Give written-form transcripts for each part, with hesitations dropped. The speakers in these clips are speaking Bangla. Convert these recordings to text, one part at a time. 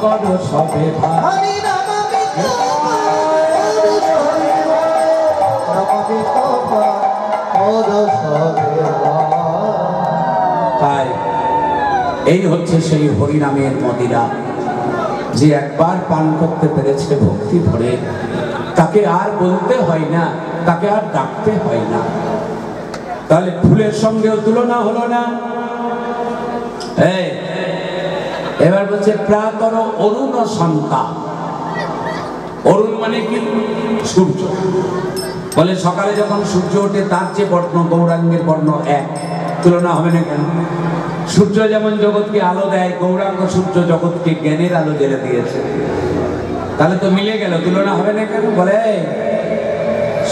করো সবে ভাই তাই এই হচ্ছে সেই হরিনামের মদিরা যে একবার পান করতে পেরেছে ভক্তি ভরে তাকে আর বলতে হয় না, তাকে আর ডাকতে হয় না। তাহলে ফুলের সঙ্গেও তুলনা হলো না। এবার বলছে প্রাতর অরুণ সন্তান। অরুণ মানে কি? সূর্য। বলে সকালে যখন সূর্য ওঠে তার যে বর্ণ গৌরাঙ্গের বর্ণ এক, তুলনা হবে না কেন? সূর্য যেমন জগৎকে আলো দেয়, গৌরাঙ্গ সূর্য জগৎকে জ্ঞানের আলো জ্বেলে দিয়েছে, তাহলে তো মিলে গেল, তুলনা হবে না কেন? বলে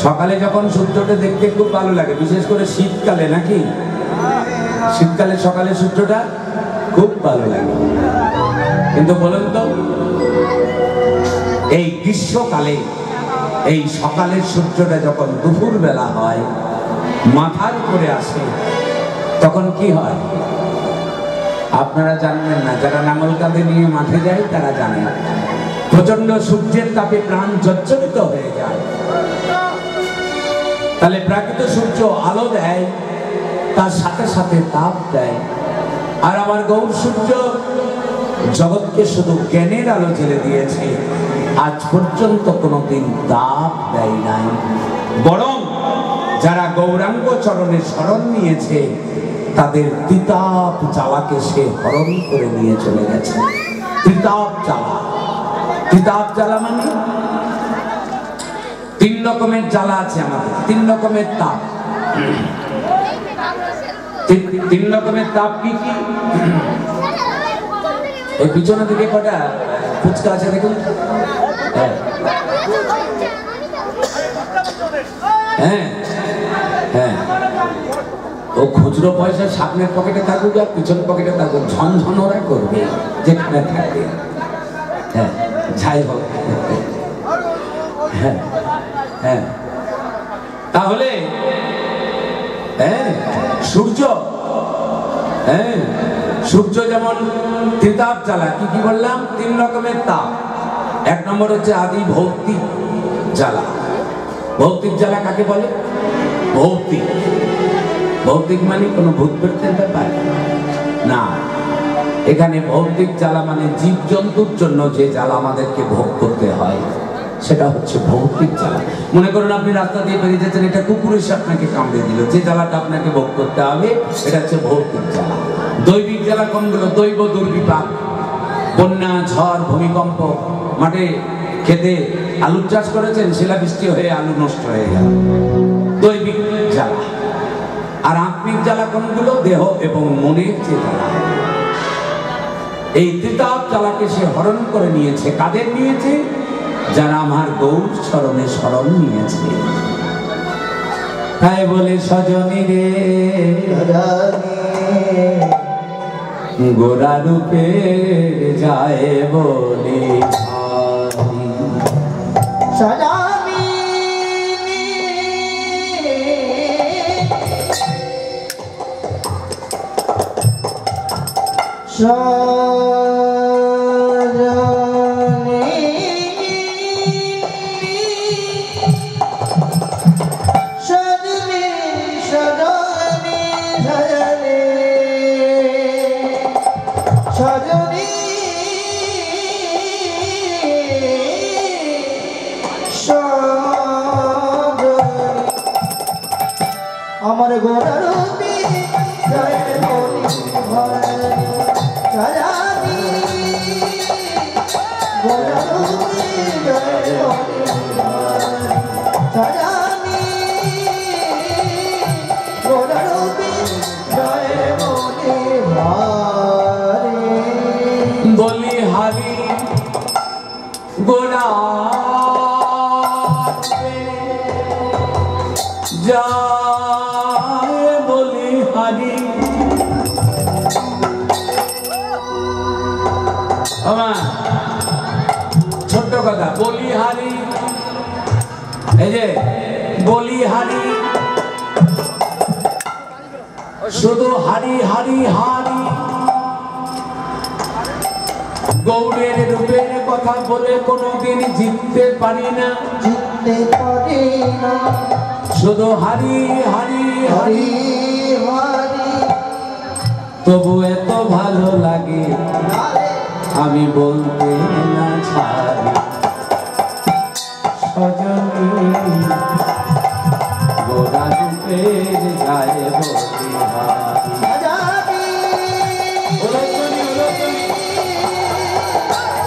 সকালে যখন সূর্যটা দেখতে খুব ভালো লাগে, বিশেষ করে শীতকালে, নাকি? শীতকালে সকালে সূর্যটা খুব ভালো লাগে। কিন্তু বলুন তো এই গ্রীষ্মকালে এই সকালের সূর্যটা যখন দুপুর বেলা হয় মাথার উপরে আসে তখন কি হয়? আপনারা জানবেন না, যারা নাঙল কাঁধে নিয়ে মাঠে যায় তারা জানেন। প্রচন্ড সূর্যের তাপে প্রাণ জর্জরিত হয়ে যায়। তাহলে প্রাকৃত সূর্য আলো দেয়, তার সাথে সাথে তাপ দেয়। আর আমার গৌর সূর্য জগৎকে শুধু জ্ঞানের আলো জ্বেলে দিয়েছে, আজ পর্যন্ত কোনোদিন তাপ দেয় নাই। বরং যারা গৌরাঙ্গ চরণে শরণ নিয়েছে তাদের তিতাপ জ্বালাকে সে হরণ করে নিয়ে চলে গেছে। তিতাপ জ্বালা, তিতাপ জ্বালা মানে তিন রকমের জ্বালা আছে আমাদের, তিন রকমের তাপ। তিন রকমের তাপ কি কি? এই পিছনে দিকে কটা ফুচকা আছে দেখুন। হ্যাঁ হ্যাঁ, ও খুচরো পয়সা সামনের পকেটে থাকুক আর পিছন পকেটে থাকুক, ঝনঝন ওরা করবে যেখানে থাকবে। হ্যাঁ যাই হোক, হ্যাঁ হ্যাঁ, তাহলে সূর্য, সূর্য যেমন তিতাপ জ্বালা, কি কি বললাম? তিন রকমের তাপ। এক নম্বর হচ্ছে আদি ভৌতিক জ্বালা। ভৌতিক জ্বালা কাকে বলে? ভৌতিক, ভৌতিক মানে কোনো ভূত প্রেতের ব্যাপার না। এখানে ভৌতিক জ্বালা মানে জীব জন্তুর জন্য যে জ্বালা আমাদেরকে ভোগ করতে হয় সেটা হচ্ছে ভৌতিক জ্বালা। মনে করুন আপনি রাস্তা দিয়ে বেরিয়ে যাচ্ছেন, এটা কুকুর এসে আপনাকে কামড়ে দিল, যে জ্বালাটা আপনাকে ভোগ করতে হবে এটা হচ্ছে ভৌতিক জ্বালা। দৈবিক জ্বালা কোনগুলো? দৈব দুর্বিপাক, বন্যা, ঝড়, ভূমিকম্প, মাঠে খেতে আলু চাষ করেছেন, শিলাবৃষ্টি হয়ে আলু নষ্ট হয়ে গেল, দৈবিক জ্বালা। আর আত্মিক জ্বালা কোনগুলো? দেহ এবং মনের যে জ্বালা। এই তিতাপ জ্বালাকে সে হরণ করে নিয়েছে। কাদের নিয়েছে? যারা আমার গৌর চরণে শরণ নিয়েছে। তাই বলে সজনী রে গোরা রূপে যায় বলে আমার গোরার রূপে জয় বলি রাজানি, গোরার রূপে জয় বলি রাজানি, গোরার রূপে জয় বলি বলি হারি গোরা যায় বলি হারি। আমার ছোট্ট কথা, বলি হারি, এই যে বলি হারি, শুধু হারি হারি হারি, গৌরের রূপের কথা বলে কোনোদিন জিততে পারি না, জিততে পারি না, শুধু হারি হারি হারি হারি তবু এত ভালো লাগে আমি বলতে না ছাড়ি। সজনী গোরা রূপের গায়ে বলিহারি। আজাদি ওলজনী ওলজনী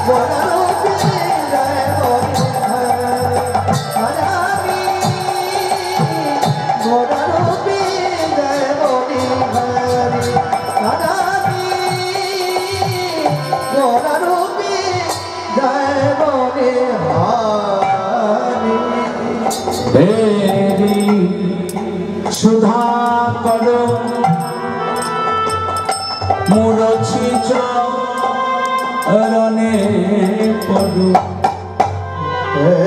গোরা রূপের গায়ে বলিহারি। আজাদি গোরা রূপের গায়ে বলিহারি। আজাদি গোরা রূপের গায়ে বলিহারি। হেরি সুধা করো মুরছি চরণে পড়ু।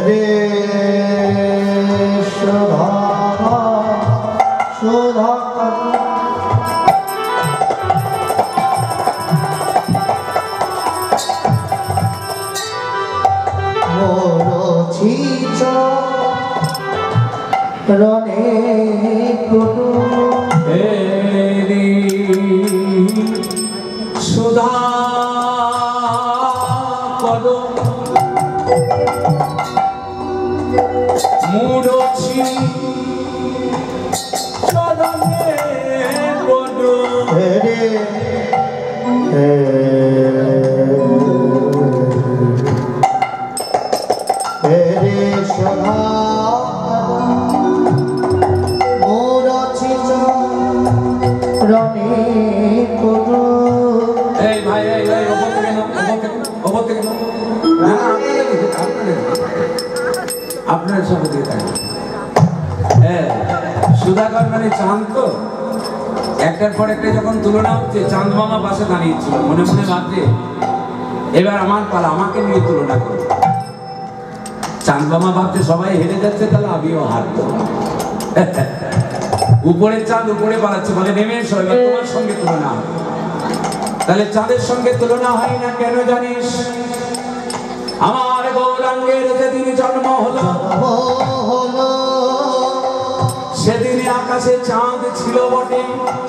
রে সুধা সুধা মোরছি চরণে পড়ু। হেরি সুধা করো মুরছি চরণে পড়ু। রে রে সুধা মোরছি চরণে পড়ু। এই ভাই এই ভাই ওপর থেকে নাও, ওপর থেকে নাও। না না আপনার সঙ্গে দিয়ে থাকবে। হ্যাঁ সুধাকর মানে চাঁদ তো, একটার পর একটা যখন তুলনা হচ্ছে চাঁদ মামা পাশে দাঁড়িয়েছিল, মনে মনে ভাবছে এবার আমার পালা, আমাকে নিয়ে তুলনা করবে। চাঁদ মামা ভাবছে সবাই হেরে যাচ্ছে তাহলে আমিও হারবো। উপরের চাঁদ উপরে পালাচ্ছে, বলে নেমে এসো এবার তোমার সঙ্গে তুলনা হবে। তাহলে চাঁদের সঙ্গে তুলনা হয় না কেন জানিস? আমার গৌরাঙ্গের যেদিন জন্ম হলো হলো সেদিনে আকাশে চাঁদ ছিল বটে,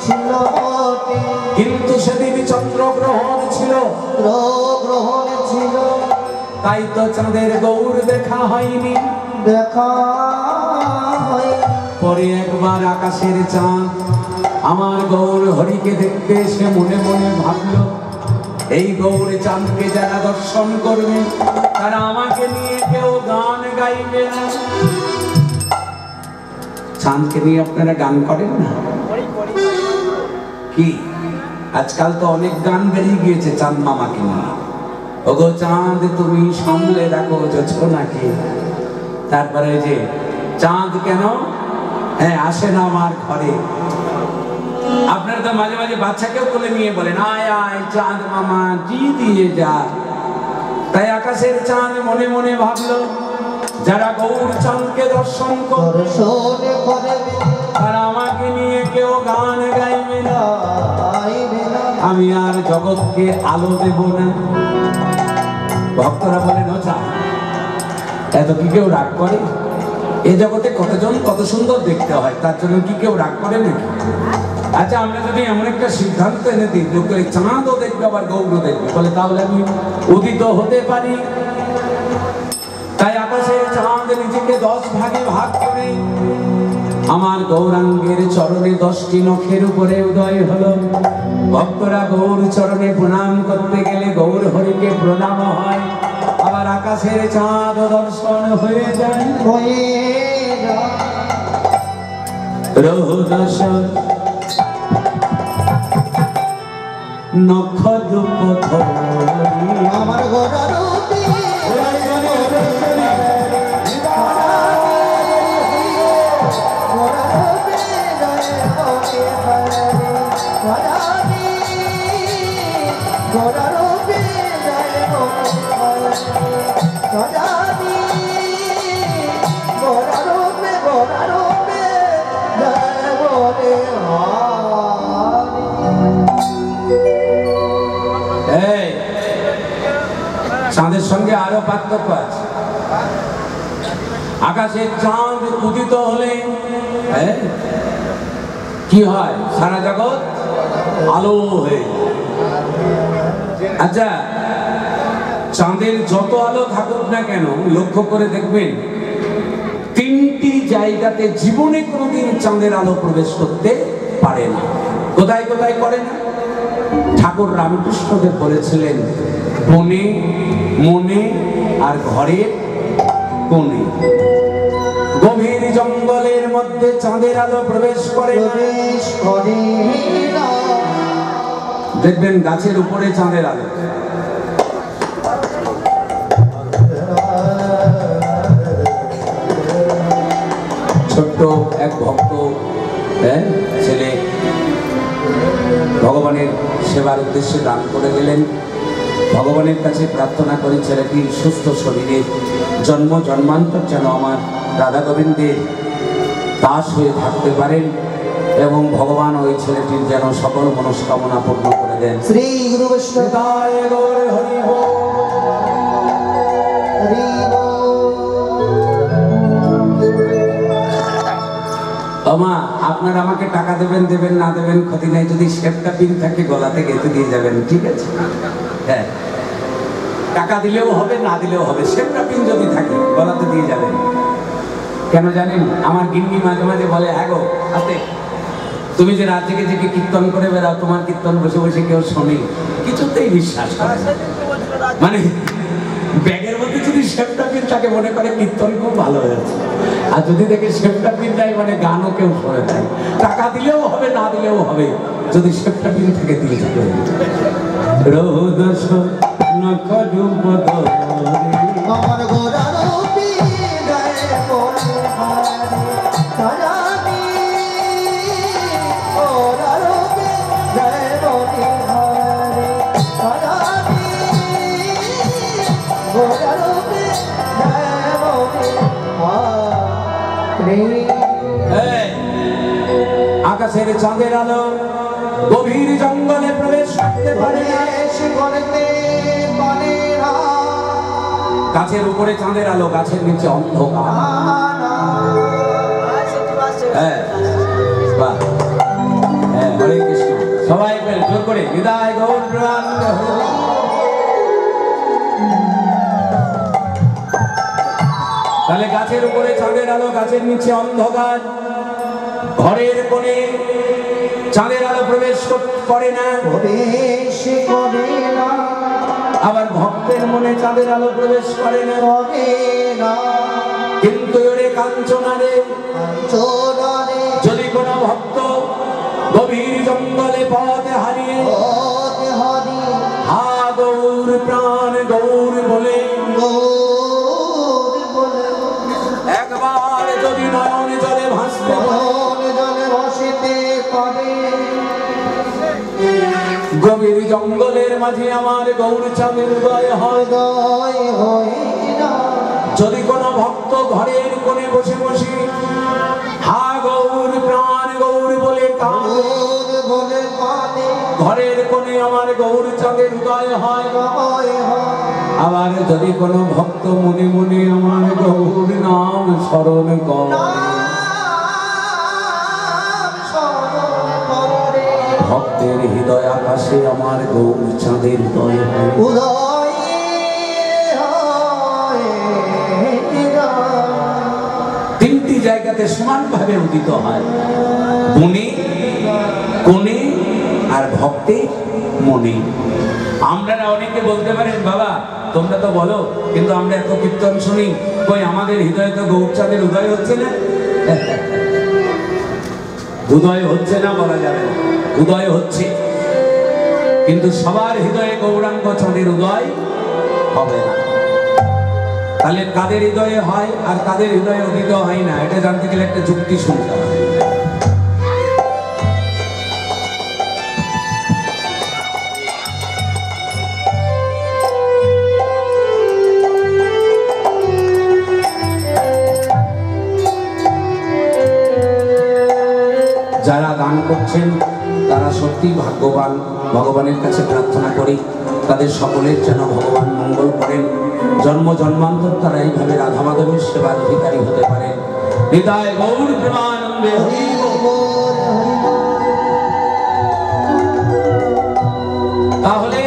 ছিল বটে, কিন্তু সেদিন চন্দ্রগ্রহণ ছিল, গ্রহণ ছিল, তাই তো চাঁদের গৌর দেখা হয়নি। দেখা হয় পরে একবার আকাশের চাঁদ আমার গৌর হরিকে দেখতে এসে মনে মনে ভাবলো এই গৌর চাঁদকে যারা দর্শন করবে তারা আমাকে নিয়ে কেউ গান গাইবে না। চাঁদকে নিয়ে আপনারা গান করেন না কি? আজকাল তো অনেক গান বেরিয়ে গিয়েছে চাঁদ মামাকে নিয়ে। ওগো চাঁদ তুমি সামলে রাখো জোছনাকে, তারপরে যে চাঁদ কেন হ্যাঁ আসে না আমার ঘরে। আপনারা তো মাঝে মাঝে বাচ্চাকেও তুলে নিয়ে বলেন আয় আয় চাঁদ মামা জি দিয়ে যা। তাই আকাশের চাঁদ মনে মনে ভাবলো যারা গৌর চাঁদকে দর্শন করবে তারা আমাকে নিয়ে কেউ গান গাইবে না, আমি আর জগৎকে আলো দেব না। ভক্তরা বলেন ও চাঁদ এত কি কেউ রাগ করে? এ জগতে কতজন কত সুন্দর দেখতে হয়, তার জন্য কি কেউ রাগ করে নাকি? আচ্ছা আমরা যদি এমন একটা সিদ্ধান্ত এনে দিই যে চাঁদও দেখবে আবার গৌরও দেখবে, বলে তাহলে আমি উদিত হতে পারি। তাই আকাশের চাঁদ নিজেকে 10 ভাগে ভাগ করে আমার গৌরাঙ্গের চরণে 10টি নখের উপরে উদয় হলো। ভক্তরা গৌর চরণে প্রণাম করতে গেলে গৌর হরিকে প্রণাম হয়, আবার আকাশের চাঁদ দর্শন হয়ে যায়। রহদর্শন নখ রূপ ধরি আমার গোরার চাঁদের সঙ্গে আরো পার্থক্য আছে। আকাশে চাঁদ উদিত হলে কি হয়? সারা জগৎ আলো হয়ে যায়। আচ্ছা, চাঁদের যত আলো থাকুক না কেন, লক্ষ্য করে দেখবেন তিনটি জায়গাতে জীবনে কোনোদিন চাঁদের আলো প্রবেশ করতে পারে না। কোথায় কোথায় করে না? ঠাকুর রামকৃষ্ণদেব বলেছিলেন, বনে, মনে আর ঘরের কোণে। গভীর জঙ্গলের মধ্যে চাঁদের আলো প্রবেশ করে না। দেখবেন গাছের উপরে চাঁদের আলো। ছোট্ট এক ভক্ত ছেলে ভগবানের সেবার উদ্দেশ্যে দান করে গেলেন। ভগবানের কাছে প্রার্থনা করে ছেলেটির সুস্থ শরীরে জন্ম জন্মান্তর যেন আমার রাধা গোবিন্দের দাস হয়ে থাকতে পারেন এবং ভগবান ওই ছেলেটির যেন সকল মনস্কামনা পূর্ণ করে দেন। শ্রী গুরু বৈষ্ণব হরি বল। মা, আপনারা আমাকে টাকা দেবেন, দেবেন না দেবেন ক্ষতি নাই, যদি শেপটা পিন থাকে গলাতে গেঁথে দিয়ে যাবেন, ঠিক আছে? হ্যাঁ, টাকা দিলেও হবে, না দিলেও হবে, শেপটা পিন যদি থাকে গলাতে দিয়ে যাবেন। কেন জানেন? আমার গিন্নি মাঝে মাঝে বলে, হ্যাঁ গো আতে, তুমি যে রাত থেকে থেকে কীর্তন করে বেড়াও, তোমার কীর্তন বসে বসে কেউ শোনে, কিছুতেই বিশ্বাস করে না। মানে ব্যাগের মধ্যে যদি শেপটা পিন থাকে মনে করে কীর্তন খুব ভালো হয়েছে, আর যদি দেখে শেপটা পিন নাই মানে গানও কেউ শোনে নাই। টাকা দিলেও হবে, না দিলেও হবে, যদি শেপটা পিন থেকে দিয়ে যাবে। রোদস নখডুবদ আমার গোরার গায়ে বলে হারে তারানি, গোরার গায়ে বলে হারে তারানি, গোরার গায়ে বলে হারে। আকাশের চাঁদের আলো গভীর জঙ্গলে প্রবেশ করতে পারে না। গাছের উপরে চাঁদের আলো, গাছের নিচে অন্ধকার। হরে কৃষ্ণ, সবাই জোর করে বিদায় গৌর প্রেমানন্দ। তাহলে গাছের উপরে চাঁদের আলো, গাছের নিচে অন্ধকার। ঘরের কোণে চাঁদের আলো প্রবেশ করে না, আবার ভক্তের মনে চাঁদের আলো প্রবেশ করে না। কিন্তু ওরে কাঞ্চনারে, যদি কোনো ভক্ত গভীর জঙ্গলে পথ হারিয়ে হা গৌর প্রাণ গৌর বলে একবার যদি নয়ন জলে ভাসতে পারে, গভীর জঙ্গলের মাঝে আমার গৌর চাঁদের উদয় হয়। যদি কোনো ভক্ত ঘরের কোণে বসে বসে হা গৌর প্রাণ গৌর বলে ঘরের কোণে আমার গৌর চাঁদের উদয় হয়। আবার যদি কোনো ভক্ত মনে মনে আমার গৌর নাম স্মরণ করে, ভক্তের হৃদয় আকাশে আমার গৌর চাঁদের উদয় হয়। তিনটি জায়গাতে সমানভাবে উদিত হয়, বনে, কোণে আর ভক্তের মনে। আপনারা অনেকে বলতে পারেন, বাবা তোমরা তো বলো, কিন্তু আমরা এত কীর্তন শুনি, কই আমাদের হৃদয়ে তো গৌর চাঁদের উদয় হচ্ছে না। উদয় হচ্ছে না বলা যাবে না, উদয় হচ্ছে, কিন্তু সবার হৃদয়ে গৌরাঙ্গ চাঁদের উদয় হবে না। তাহলে কাদের হৃদয়ে হয় আর কাদের হৃদয়ে উদিত হয় না, এটা জানতে গেলে একটা যুক্তি শুনতে হবে। যারা দান করছেন তারা সত্যি ভাগ্যবান। ভগবানের কাছে প্রার্থনা করি তাদের সকলের যেন ভগবান মঙ্গল করেন, জন্ম জন্মান্তর তারা এইভাবে রাধা মাধবের সেবার অধিকারী হতে পারেন। হৃদয় গৌর প্রেমানন্দে হরি বল। তাহলে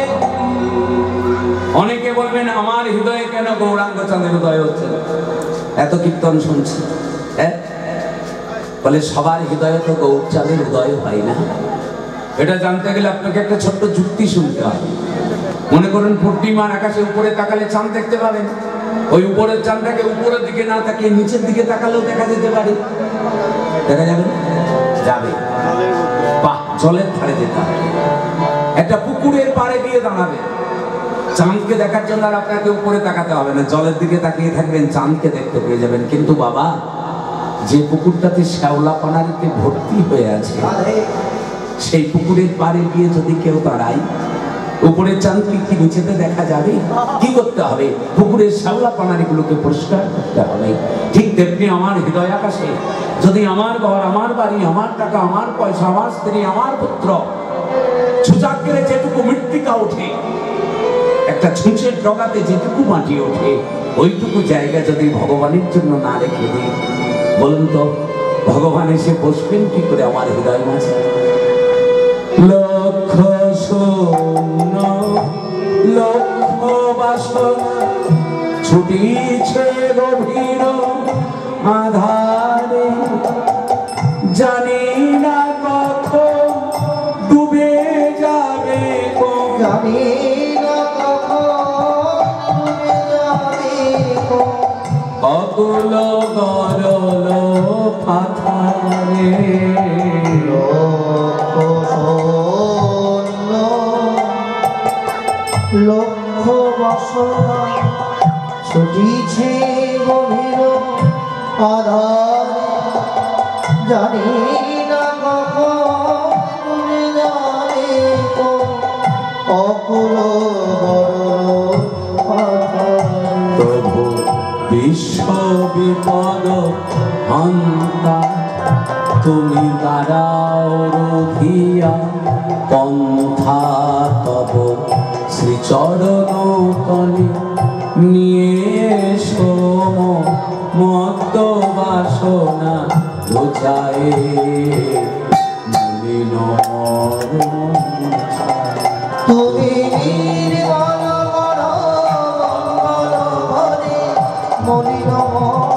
অনেকে বলবেন আমার হৃদয়ে কেন গৌরাঙ্গ চাঁদের হৃদয় হচ্ছে, এত কীর্তন শুনছি, হ্যাঁ বলে সবার হৃদয়ে তো গৌরচাঁদের হৃদয় হয় না। এটা জানতে গেলে আপনাকে একটা ছোট্ট যুক্তি শুনতে হবে। মনে করুন পূর্ণিমার আকাশে উপরে তাকালে চাঁদ দেখতে পাবেন, ওই উপরের চাঁদটাকে উপরের দিকে না তাকিয়ে নিচের দিকে তাকালেও দেখা যেতে পারে, দেখা যাবে না? যাবে। বাহ, জলের ধারে যেতে হবে, একটা পুকুরের পাড়ে গিয়ে দাঁড়াবে, চাঁদকে দেখার জন্য আর আপনাকে উপরে তাকাতে হবে না, জলের দিকে তাকিয়ে থাকবেন, চাঁদকে দেখতে পেয়ে যাবেন। কিন্তু বাবা, যে পুকুরটাতে শ্যাওলা পানারিতে ভর্তি হয়ে আছে, সেই পুকুরের পাড়ে গিয়ে যদি কেউ দাঁড়ায়, উপরের চাঁদকে কি নিচেতে দেখা যাবে? কি করতে হবে? পুকুরের শ্যাওলা পানারিগুলোকে পরিষ্কার করতে হবে। ঠিক তেমনি আমার হৃদয় আকাশে যদি আমার ঘর, আমার বাড়ি, আমার টাকা, আমার পয়সা, আমার স্ত্রী, আমার পুত্র, ছুচাগ্রে যেটুকু মৃত্তিকা ওঠে, একটা ছুঁচের ডগাতে যেটুকু মাটি ওঠে, ওইটুকু জায়গা যদি ভগবানের জন্য না রেখে দিই, বলুন তো ভগবান এসে বসবেন কি করে আমার হৃদয় মাঝে? লক্ষ শূন্য লক্ষ বাসনা ছুটিছে গভীর আধারে, জানি না কখন ডুবে যাবে, জানি না কখন ডুবে যাবে, অকুল গরল পাথারে। লক্ষ বাসনা ছুটিছে গভীর আধারে, জানি না কখন ডুবে যাবে, অকুল গরল পাথারে। প্রভু বিশ্ব বিপদ হন্তা, তুমি দাঁড়াও রুধিয়া পন্থা তব শ্রীচরণ তলে, নিয়ে সোম মদ্য বাসনা বোঝায় মলিন তুমি নির্মল মন মঙ্গল ভরে, মলিন মন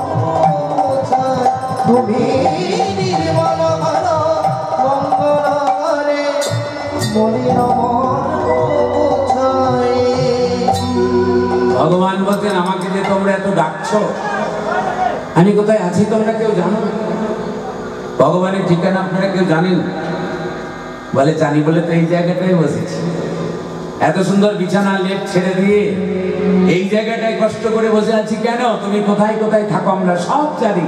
মোছায়। তুমি নির্মল মন মঙ্গল ভরে, মলিন মন মোছায়। ভগবান বলছেন আমাকে যে তোমরা এত ডাকছো, আমি কোথায় আছি তোমরা কেউ জানো? ভগবানের ঠিকানা আপনারা কেউ জানেন? বলে জানি বলে তো এই জায়গাটায় বসেছি, এত সুন্দর বিছানা লেপ ছেড়ে দিয়ে এই জায়গাটায় কষ্ট করে বসে আছি কেন? তুমি কোথায় কোথায় থাকো আমরা সব জানি।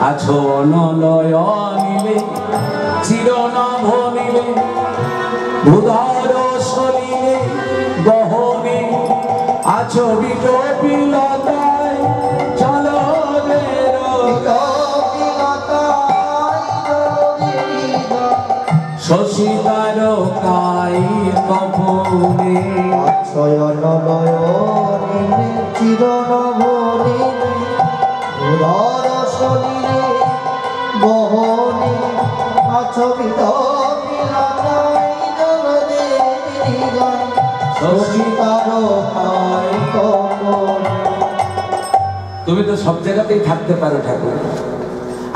আছো অনলয় নিলে চিরনভ নিলে, ভূধর সলিলে গহনে, আছো বিটপিলতায় চলদের শশী তারকাই কপনে, শয়নলয় চিরনভরে, উদর শরীরে বহনে, আছবিত বিলাতাই জলদেরি গান, শশী তারকাই কপনে। তুমি তো সব জায়গাতেই থাকতে পারো ঠাকুর,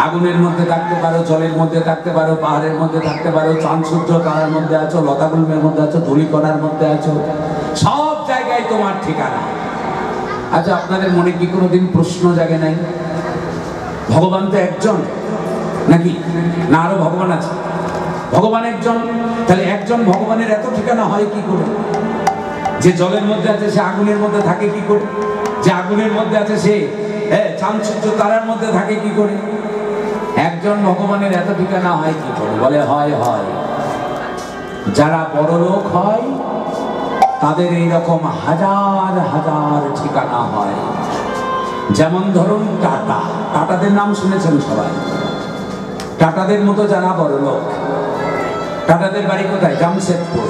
আগুনের মধ্যে থাকতে পারো, জলের মধ্যে থাকতে পারো, পাহাড়ের মধ্যে থাকতে পারো, চাঁদ সূর্য তারার মধ্যে আছো, লতাগুল্মের মধ্যে আছো, ধূলিকণার মধ্যে আছো, সব জায়গায় তোমার ঠিকানা। আচ্ছা, আপনাদের মনে কি কোনোদিন প্রশ্ন জাগে নাই ভগবান তো একজন নাকি না আরো ভগবান আছে? ভগবান একজন, তাহলে একজন ভগবানের এত ঠিকানা হয় কি করে? যে জলের মধ্যে আছে সে আগুনের মধ্যে থাকে কি করে? যে আগুনের মধ্যে আছে সে চাঁদ সূর্য তারার মধ্যে থাকে কি করে? একজন ভগবানের এত ঠিকানা হয় কি করে? বলে হয় হয় যারা বড় লোক হয় তাদের এইরকম হাজার হাজার ঠিকানা হয়। যেমন ধরুন টাটা, টাটাদের নাম শুনেছেন সবাই। টাটাদের মতো যারা বড় লোক, টাটাদের বাড়ি কোথায়? জামশেদপুর।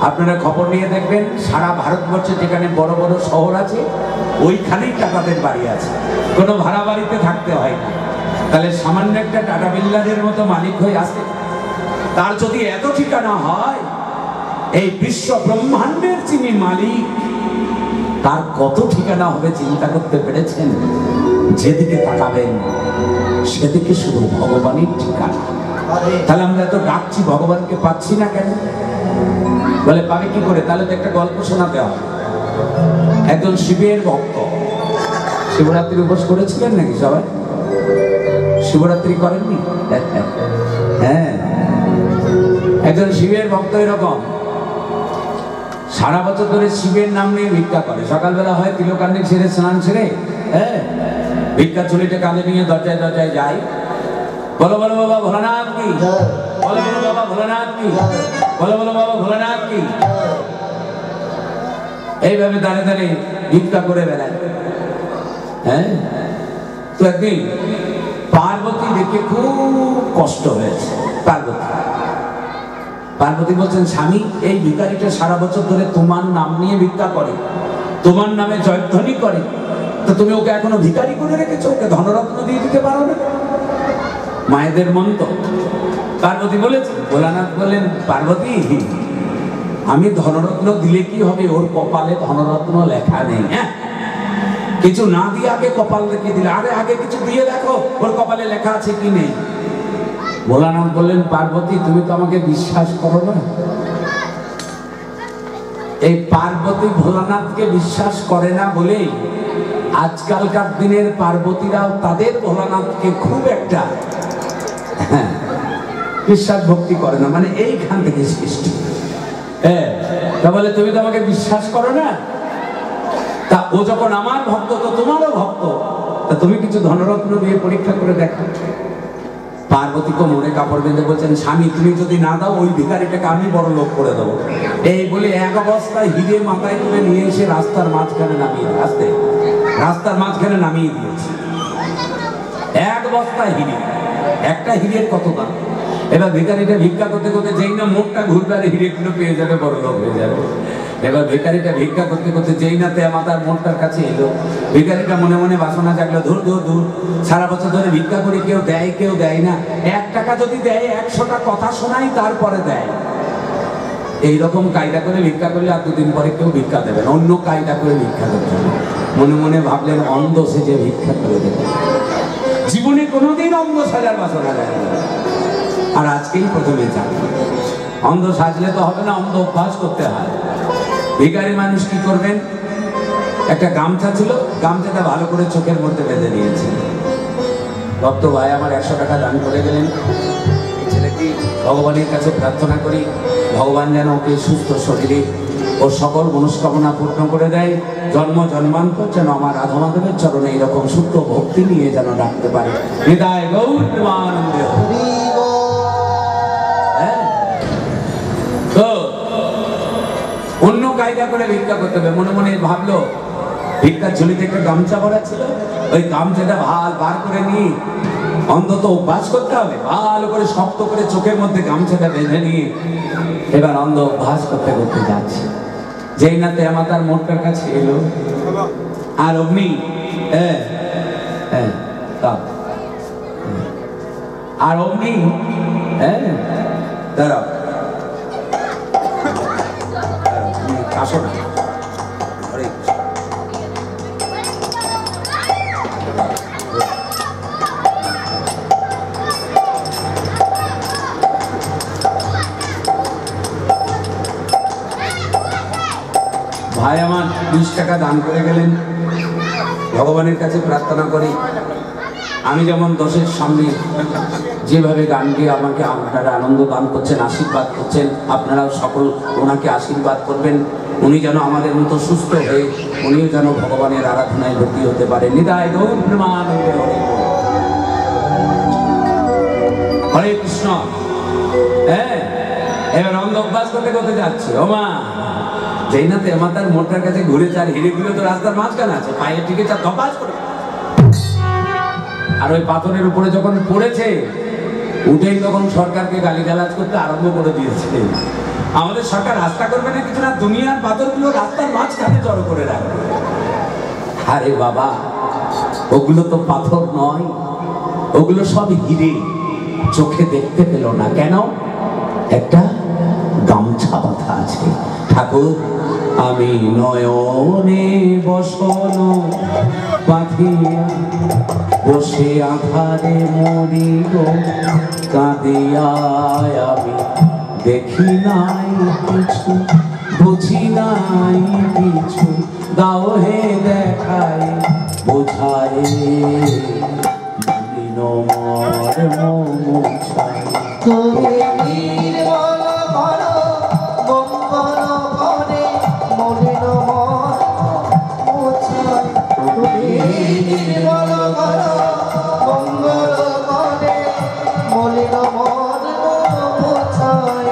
আপনারা খবর নিয়ে দেখবেন সারা ভারতবর্ষে যেখানে বড় বড় শহর আছে ওইখানেই টাটাদের বাড়ি আছে, কোনো ভাড়া বাড়িতে থাকতে হয় না। তাহলে সামান্য একটা টাটা বিল্ডারের মতো মালিক হয়ে আসে, তার যদি এত ঠিকানা হয়, এই বিশ্ব ব্রহ্মাণ্ডের যিনি মালিক তার কত ঠিকানা হবে চিন্তা করতে পেরেছেন? যেদিকে তাকাবেন সেদিকে শুধু ভগবানের ঠিকানা। তাহলে আমরা তো ডাকছি, ভগবানকে পাচ্ছি না কেন? বলে পাবে কি করে? তাহলে তো একটা গল্প শোনাতে হবে। একজন শিবের ভক্ত, শিবরাত্রি উপোস করেছিলেন নাকি সবাই? শিবরাত্রি করেননি? হ্যাঁ, একজন শিবের ভক্ত এরকম সারা বছর ধরে শিবের নাম নিয়ে ভিক্ষা করে। সকালবেলা হয় তিলকান্ডি ছেড়ে স্নান ছেড়ে হ্যাঁ ভিক্ষা চুলিটা কাঁধে নিয়ে দরজায় দরজায় যায়, বলো বলো বাবা ভোলানাথ কি, বলো বলো বাবা ভোলানাথ কি, বলো বলো বাবা ভোলানাথ কি, এইভাবে দাঁড়ে দাঁড়িয়ে ভিক্ষা করে বেড়ায়। হ্যাঁ, তো একদিন পার্বতী দেখে খুব কষ্ট হয়েছে। পার্বতী বলছেন, স্বামী এই ভিখারিটা সারা বছর ধরে তোমার নাম নিয়ে ভিক্ষা করে, তোমার নামে জয়ধ্বনি করে, তো তুমি ওকে এখনো ভিখারি করে রেখেছো, ওকে ধনরত্ন দিয়ে দিতে পারো না? মায়েদের মন তো। পার্বতী বলেছে, ভোলানাথ বললেন, পার্বতী আমি ধনরত্ন দিলে কি হবে? ওর কপালে ধনরত্ন লেখা নেই। হ্যাঁ, কিছু না দিয়ে আগে কপাল দেখিয়ে দিলে, আগে কিছু দিয়ে দেখো ওর কপালে লেখা আছে কি নেই। ভোলানাথ বললেন, পার্বতী তুমি তো আমাকে বিশ্বাস করো না। এই পার্বতী ভোলানাথকে বিশ্বাস করে না বলেই আজকালকার দিনের পার্বতীরাও তাদের ভোলানাথকে খুব একটা বিশ্বাস ভক্তি করে না, মানে এইখান থেকে সৃষ্টি। হ্যাঁ, তা বলে তুমি তো আমাকে বিশ্বাস করো না, তা ও যখন আমার ভক্ত তো তোমারও ভক্ত, তা তুমি কিছু ধনরত্ন দিয়ে পরীক্ষা করে দেখো। পার্বতীকে মনে কাপড় বেঁধে বলছেন, স্বামী তুমি যদি না দাও ওই ভিখারিটাকে আমি বড় লোক করে দেবো। এই বলে এক অবস্থায় হিরে মাথায় করে নিয়ে এসে রাস্তার মাঝখানে নামিয়ে দিয়েছে। এক বস্তায় হিরে, একটা হিরের কত দাম? এবার ভিখারিটা ভিক্ষা করতে করতে যেই না মুখটা ঘুরবে আর হিরেগুলো পেয়ে যাবে, বড় লোক হয়ে যাবে। এবার ভিখারিটা ভিক্ষা করতে করতে যেই না তেয়া মাতার মোড়টার কাছে এলো, ভিখারিটা মনে মনে বাসনা জাগলো, ধুর ধুর ধুর, সারা বছর ধরে ভিক্ষা করে কেউ দেয় কেউ দেয় না, 1 টাকা যদি দেয় 100টা কথা শোনাই তারপরে দেয়। এইরকম কায়দা করে ভিক্ষা করলে আর 2 দিন পরে কেউ ভিক্ষা দেবে না, অন্য কায়দা করে ভিক্ষা করতে হবে। মনে মনে ভাবলেন অন্ধ সেজে ভিক্ষা করে দেবে। জীবনে কোনোদিন অন্ধ সাজার বাসনা যায় না, আর আজকেই প্রথমে যান। অন্ধ সাজলে তো হবে না, অন্ধ অভ্যাস করতে হয়। ভিখারি মানুষ কি করবেন? একটা গামছা ছিল, গামছাটা ভালো করে চোখের মধ্যে বেঁধে নিয়েছে। ভক্ত ভাই আমার 100 টাকা দান করে গেলেন। ছেলেটি ভগবানের কাছে প্রার্থনা করি ভগবান যেন ওকে সুস্থ শরীরে ওর সকল মনস্কামনা পূর্ণ করে দেয়, জন্ম জন্মান্তর যেন আমার রাধা মাধবের চরণে এরকম শুদ্ধ ভক্তি নিয়ে যেন ডাকতে পারে। হৃদয় গৌর প্রেমানন্দে। তো অন্য কায়দা করে ভিক্ষা করতে হবে। মনে মনে ভাবলো ভিক্ষার ঝুলিতে একটা গামছা ভরা ছিল, ওই গামছাটা বার করে নিয়ে অন্তত অভ্যাস করতে হবে, ভালো করে শক্ত করে চোখের মধ্যে গামছাটা বেঁধে নিয়ে এবার অন্ধ অভ্যাস করতে করতে যাচ্ছে। যেই না তেয়া মাতার মোড়টার কাছে এলো, আর অমনি আর অমনি দাঁড়াও আসো না, ভাই আমার 20 টাকা দান করে গেলেন। ভগবানের কাছে প্রার্থনা করি আমি যেমন দশের সামনে যেভাবে গান গিয়ে আমাকে আপনারা আনন্দ দান করছেন, আশীর্বাদ করছেন, আপনারাও সকল ওনাকে আশীর্বাদ করবেন। উনি যেন আমাদের মতো সুস্থ হয়ে উনিও যেন ভগবানের আরাধনায় ভর্তি হতে পারেন। নিতাই গৌর প্রেমানন্দে হরে হরে কৃষ্ণ। হ্যাঁ, এবার অন্ধ অভ্যাস করতে করতে যাচ্ছি। ও মা, যেই না তেমা তার মোটর কাছে ঘুরে চার হিরেগুলো তো রাস্তার মাঝখানে আছে, পায়ে টিকে চার ধপাস করে, আর ওই পাথরের উপরে যখন পড়েছে উঠেই তখন সরকারকে গালিগালাজ করতে আরম্ভ করে দিয়েছে। আমাদের সরকার রাস্তা করবে না কিছু না, দুনিয়ার পাথরগুলো রাস্তার মাঝখানে জড়ো করে রাখবে। আরে বাবা, ওগুলো তো পাথর নয়, ওগুলো সব হিরে। চোখে দেখতে পেল না কেন? একটা গামছা বাঁধা আছে। ঠাকুর, আমি নয়নে বসন বাঁধিয়া বসে আধারে মরিব কাঁদিয়া, আমি দেখি নাই কিছু, বুঝি নাই কিছু, দাও হে দেখায় বোঝায় মর মোছায়। তুমি নির্মল ঘর মঙ্গল ঘরে মলিন মন মোছায়। তুমি নির্মল ঘর মঙ্গল ঘরে মলিন মন মোছায়।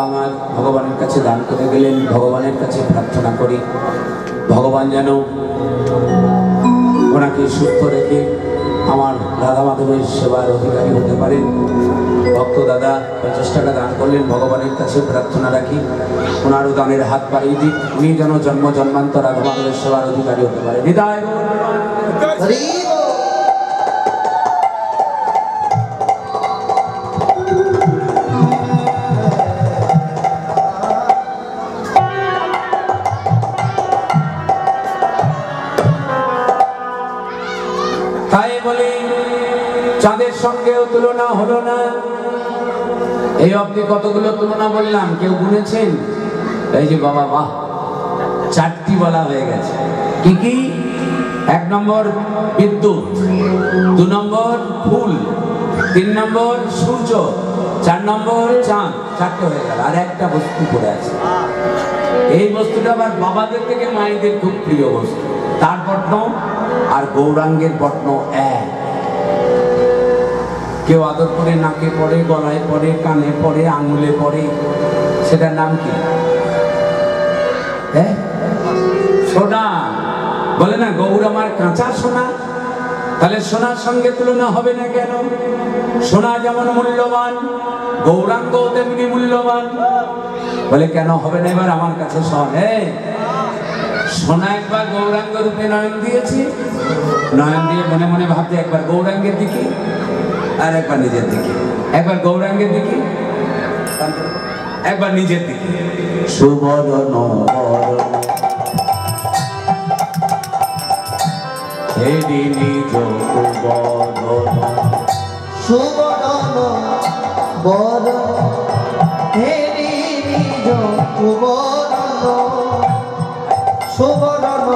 আমার ভগবানের কাছে দান করে গেলেন। ভগবানের কাছে প্রার্থনা করি ভগবান যেন ওনাকে সুস্থ রেখে আমার রাধা মাধবের সেবার অধিকারী হতে পারেন। ভক্ত দাদা 50 টাকা দান করলেন, ভগবানের কাছে প্রার্থনা রাখি ওনারও দানের হাত বাড়িয়ে দিক, উনি যেন জন্ম জন্মান্তর রাধা মাধবের সেবার অধিকারী হতে পারেন। হৃদয় তাই বলি চাঁদের সঙ্গেও তুলনা হলো না। এই অবধি কতগুলো তুলনা বললাম, কেউ গুনেছেন? এই যে বাবা, বাহ, 4টি বলা হয়ে গেছে। কি কি? 1 নম্বর বিদ্যুৎ, 2 নম্বর ফুল, 3 নম্বর সূর্য, 4 নম্বর চাঁদ। 4টে হয়ে গেল, আর একটা বস্তু পড়ে আছে। এই বস্তুটা আবার বাবাদের থেকে মায়েদের খুব প্রিয় বস্তু। তার পট্ন আর গৌরাঙ্গের পট্ন এক। কেউ আদর করে নাকে পড়ে, গলায় পড়ে, কানে পড়ে, আঙুলে পড়ে, সেটার নাম কি? সোনা। বলে না গৌর আমার কাঁচা সোনা। তাহলে সোনার সঙ্গে তুলনা হবে না কেন? সোনা যেমন মূল্যবান, গৌরাঙ্গ তেমনি মূল্যবান। বলে কেন হবে না? এবার আমার কাছে শোন। সোনা একবার গৌরাঙ্গ রূপে নয়ন দিয়েছি, নয়ন দিয়ে মনে মনে ভাবতে একবার গৌরাঙ্গের দিকে আর একবার নিজের দিকে, একবার গৌরাঙ্গের দিকে, একবার নিজের দিকে। সুবর্ণ হেরি নিজ বরণ, সুবর্ণ বরণ হেরি নিজ বরণ, সুবর্ণ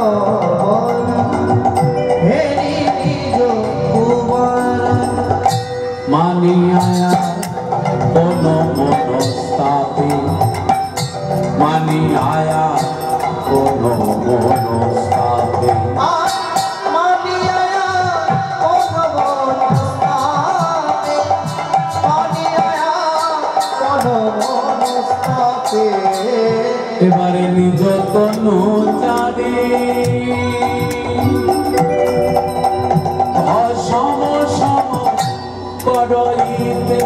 বরণ হেরি নিজ বরণ। মানিয়া কোন মনস্তাপে, মানিয়া কোন মনস্তাপে, এবারে নিজ তনু চারে সম সম করইতে,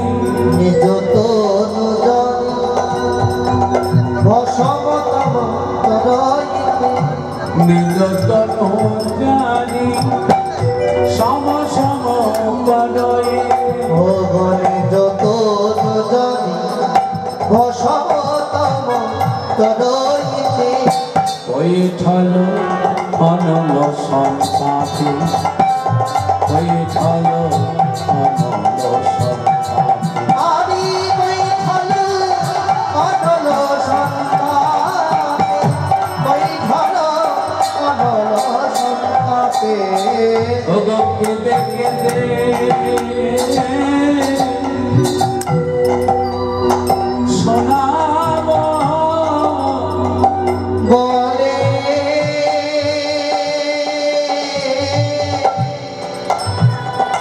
নিজ তনু ভসমতম করইতে, নিজ তনু জানি সম সম করইতে, নিজ তনু জানি ভসমতম করইতে। ওই ছল অনল সংসাপে, ওই ছল অনল সংসাপে, আরি ওই ছল অনল সংসাপে, ওই ছল অনল সংসাপে। ও গো কেঁদে কেঁদে শোনাব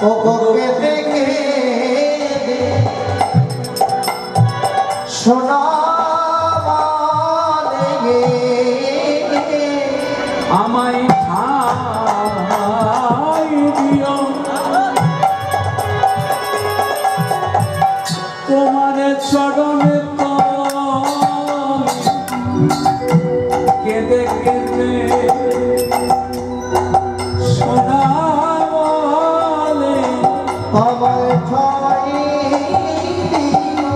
ও গোকে দেখে সোনা বলে আমায় ঠাই দিও তোমার চরণে কেঁদে কেঁদে সোনা বলে আমায় ঠাই দিও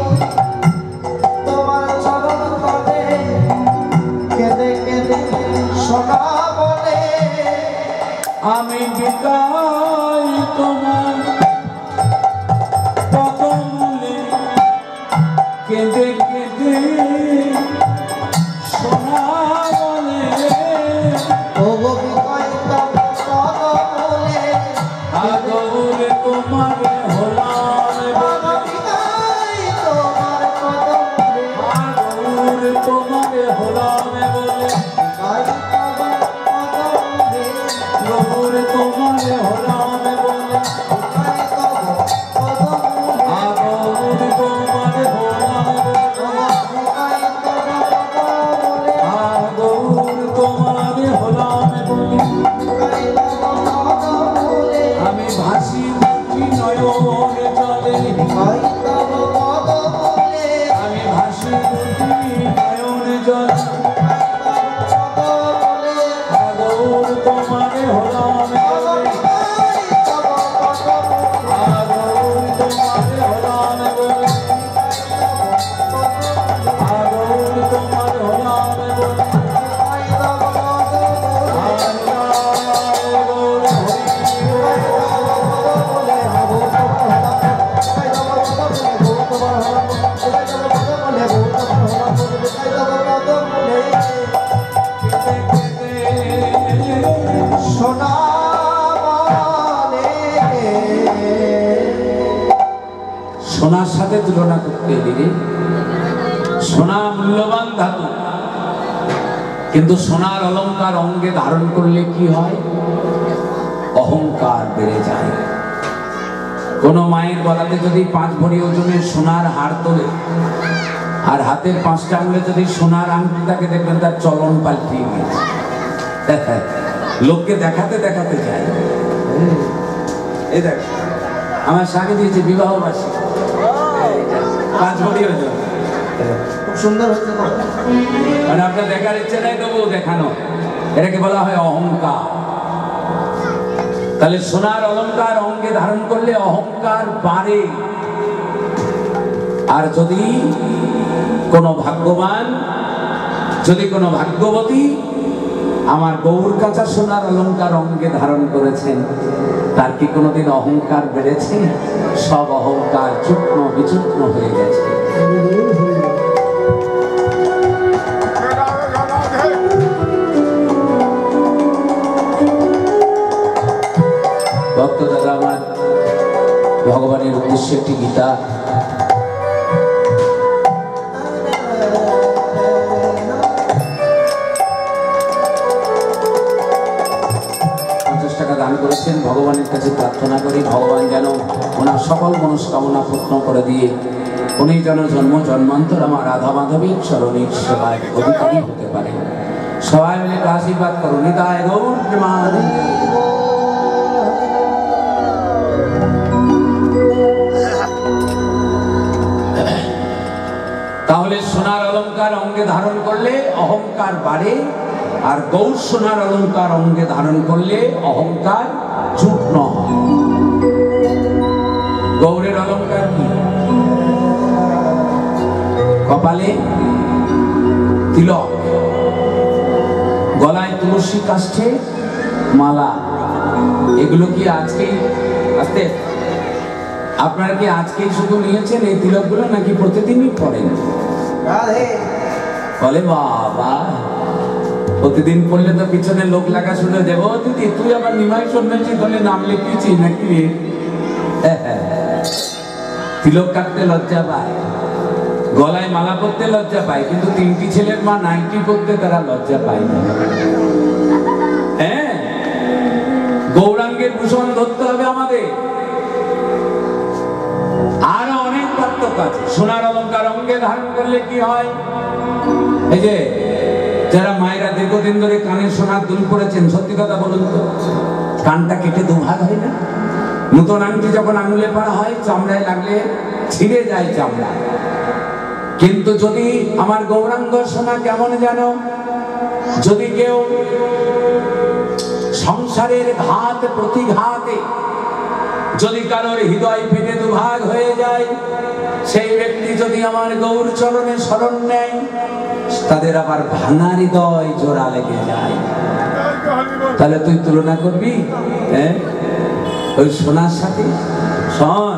তোমার চরণ তলে কেঁদে কেঁদে সোনা বলে আমি বিদায় তোমার পদমূলে কেঁদে কেঁদে সোনা বলে ও গোবিকাই তব পদ বলে আদরে তোমার হলাম গোবিকাই তোমার পদ বলে আদরে তোমার হলাম বলে গাই তব পদ বলে প্রভুরে তোমার হলাম বলে গাই তব পদ বলে আদরে তোমার হলাম বলে গোবিকাই তব পদ বলে আদরে তোমার হলাম বলে গাই তব পদ বলে আমি ভাসি উঠি নয়নে জলে গাই তব পদ বলে আমি ভাসি উঠি নয়নে জলে গাই তব পদ বলে আদর তোমার হলাম বলে গোবিকাই তব পদ বলে আদর তোমার হলাম বলে আদর তোমার হলাম বলে গাই তব পদ বলে সোনা বলে সোনার সাথে তুলনা করতে দিদি সোনা মূল্যবান ধাতু কিন্তু সোনার অলংকার অঙ্গে ধারণ করলে কি হয় অহংকার বেড়ে যায় কোন মায়ের গলাতে যদি 5 ভরি ওজনের সোনার হার তোলে আর হাতের 5টা আঙুলে যদি সোনার আংটি থাকে দেখবেন তার চলন পাল্টিয়ে গেছে লোককে দেখাতে দেখাতে যায় এই দেখ আমার স্বামী দিয়েছে বিবাহবাসী 5 ভরি ওজন খুব সুন্দর হচ্ছে তো মানে আপনার দেখার ইচ্ছে নাই তবু দেখানো এটাকে বলা হয় অহংকার তাহলে সোনার অলংকার অঙ্গে ধারণ করলে অহংকার বাড়ে আর যদি কোনো ভাগ্যবান যদি কোনো ভাগ্যবতী আমার গৌর কাঁচা সোনার অলংকার অঙ্গে ধারণ করেছেন তার কি কোনোদিন অহংকার বেড়েছে সব অহংকার চূর্ণ বিচূর্ণ হয়ে গেছে ভক্ত দাদা আমার ভগবানের উদ্দেশ্যে একটি গীতা দান করেছেন ভগবানের কাছে প্রার্থনা করি ভগবান যেন ওনার সকল মনস্কামনা পূর্ণ করে দিয়ে উনি যেন জন্ম জন্মান্তর আমার রাধা মাধবীর চরণের সেবায় অধিকারী হতে পারে সবাই মিলে আশীর্বাদ করুন নিতাই গৌর প্রেমানন্দে। তাহলে সোনার অলংকার অঙ্গে ধারণ করলে অহংকার বাড়ে আর গৌর সোনার অলংকার অঙ্গে ধারণ করলে অহংকার চূর্ণ হয় গৌরের অলংকার কি কপালে তিলক গলায় তুলসী কাষ্ঠে মালা এগুলো কি আজকেই আসতে আপনারা কি আজকেই শুধু নিয়েছেন এই তিলকগুলো নাকি প্রতিদিনই পড়েন রাধে বলে বাবা প্রতিদিন পড়লে তো পিছনে লোক লাগা শুনে দেবো দিদি তুই আবার নিমাই সন্ন্যাসী দলে নাম লিখিয়েছিস নাকি রে তিলক কাটতে লজ্জা পায় গলায় মালা পরতে লজ্জা পায় কিন্তু 3টি ছেলের মা নাইটি পরতে তারা লজ্জা পায় না হ্যাঁ গৌরাঙ্গের ভূষণ ধরতে হবে আমাদের মারাত্মক আছে। সোনার অলংকার অঙ্গে ধারণ করলে কি হয়? এই যে যারা মায়েরা দীর্ঘদিন ধরে কানে সোনার দুল পড়েছেন, সত্যি কথা বলুন তো, কানটা কেটে দুভাগ হয় না? নতুন আংটি যখন আঙুলে পড়া হয়, চামড়ায় লাগলে ছিঁড়ে যায় চামড়া। কিন্তু যদি আমার গৌরাঙ্গ সোনা কেমন জানো, যদি কেউ সংসারের ঘাত প্রতিঘাতে যদি কারোর হৃদয় ফেটে দুভাগ হয়ে যায়, সেই ব্যক্তি যদি আমার গৌর চরণে শরণ নেয়, তাদের আবার ভাঙা হৃদয় জোড়া লেগে যায়। তাহলে তুই তুলনা করবি ওই সোনার সাথে? শোন,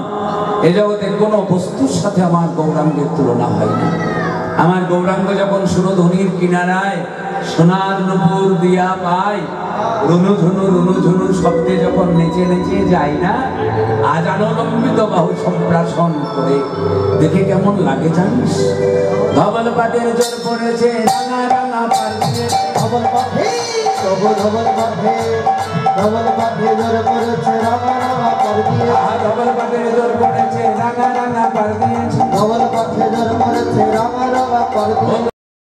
এ জগতে কোনো বস্তুর সাথে আমার গৌরাঙ্গের তুলনা হয় না। আমার গৌরাঙ্গ যখন সুরধনির কিনারায় সোনার নূপুর দিয়া পায়, রুনুঝুনু রুনুঝুনু শব্দে যখন নেচে নেচে যায় না, আজ আনলম্বিত বাহু সম্প্রাসন করে, দেখে কেমন লাগে জানিস? ধবল পাটের জোর পড়েছে রাঙা রাঙা পার দিয়ে, ধবল পাখি ধবল পাখি ধবল পাখি জোর পড়েছে রাঙা রাঙা পার দিয়ে, ধবল পাটের জোর পড়েছে রাঙা রাঙা পার দিয়েছে, ধবল পাখি জোর পড়েছে রাঙা রাঙা পার দিয়ে।